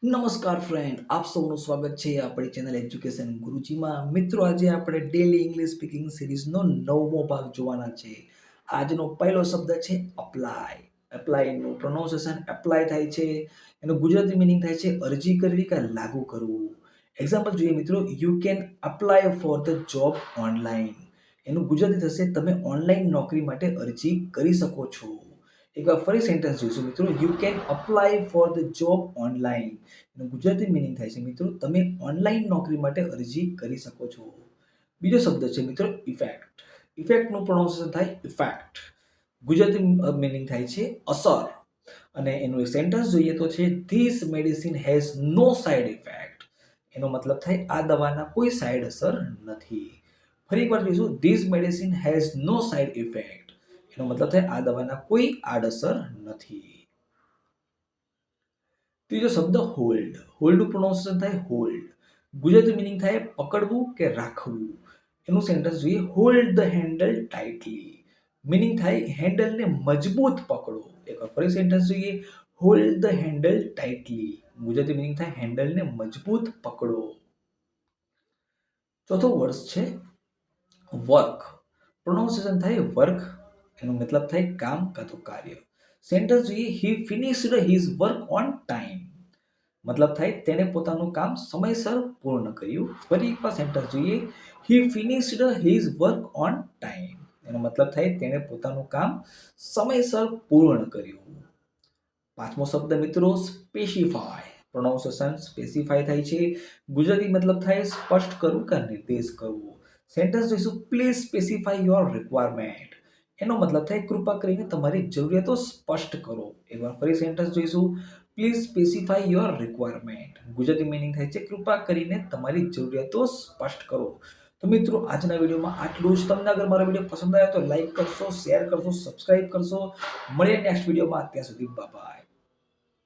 નમસ્કાર ફ્રેન્ડ, આપ સૌનું સ્વાગત છે આપણી ચેનલ એજ્યુકેશન ગુરુજીમાં. મિત્રો, આજે આપણે ડેલી ઇંગ્લિશ સ્પીકિંગ સિરીઝનો 9મો ભાગ જોવાના છે. આજનો પહેલો શબ્દ છે અપ્લાય. એપ્લાયનું પ્રોનાઉન્સિએશન એપ્લાય થાય છે. એનું ગુજરાતી મીનિંગ થાય છે અરજી કરવી કે લાગુ કરવું. એક્ઝામ્પલ જોઈએ મિત્રો, you can apply for the job online. એનું ગુજરાતી થશે તમે ઓનલાઈન નોકરી માટે અરજી કરી શકો છો. એકવાર ફરી સેન્ટેન્સ જોઈશું મિત્રો, you can apply for the job online. એનું ગુજરાતી મીનિંગ થાય છે મિત્રો તમે ઓનલાઈન નોકરી માટે અરજી કરી શકો છો. બીજો શબ્દ છે મિત્રો ઇફેક્ટ. ઇફેક્ટનું પ્રોનાઉન્સિએશન થાય ઇફેક્ટ. ગુજરાતી મીનિંગ થાય છે અસર. અને એનું એક સેન્ટેન્સ જોઈએ તો છે this medicine has no side effect. એનો મતલબ થાય આ દવાના કોઈ સાઇડ અસર નથી. ફરી એકવાર જોઈશું, this medicine has no side effect. એનો મતલબ થાય આ દવાના કોઈ આડઅસર નથી. ત્રીજો શબ્દ હોલ્ડ. હોલ્ડનું પ્રોનાઉન્સિએશન થાય હોલ્ડ. ગુજરાતી મીનિંગ થાય પકડવું કે રાખવું. એનું સેન્ટેન્સ જોઈએ, hold the handle tightly. Meaning થાય હેન્ડલને મજબૂત પકડો. એકવાર ફરી સેન્ટેન્સ જોઈએ, hold the handle tightly. Gujarati meaning થાય હેન્ડલને મજબૂત પકડો. ચોથો વર્ડ છે વર્ક. પ્રોનાઉન્સિએશન થાય વર્ક. એનો મતલબ થાય કામ કાં તો કાર્ય. સેન્ટેન્સ જોઈએ, he finished his work on time. મતલબ થાય તેણે પોતાનું કામ સમયસર પૂર્ણ કર્યું. ફરી એકવાર સેન્ટેન્સ જોઈએ, he finished his work on time. એનો મતલબ થાય તેણે પોતાનું કામ સમયસર પૂર્ણ કર્યું. પાંચમો શબ્દ મિત્રો સ્પેસિફાય. પ્રોનાઉન્સિએશન સ્પેસિફાય થાય છે. ગુજરાતી મતલબ થાય સ્પષ્ટ કરવું કે નિર્દેશ કરવું. સેન્ટેન્સ જોઈશું, પ્લીઝ સ્પેસિફાય યોર રિક્વાયરમેન્ટ. એનો મતલબ થાય કૃપા કરીને તમારી જરૂરિયાતો સ્પષ્ટ કરો. એકવાર ફરી સેન્ટેન્સ જોઈશું, please specify your requirement. Gujarati meaning થાય છે કૃપા કરીને તમારી જરૂરિયાતો સ્પષ્ટ કરો. તો મિત્રો, આજના વિડીયોમાં આટલું જ. તમને અગર મારો વિડીયો પસંદ આવ્યો તો લાઈક કરશો, શેર કરશો, સબસ્ક્રાઇબ કરશો. મળીએ નેક્સ્ટ વિડીયોમાં. ત્યાં સુધી બાય બાય.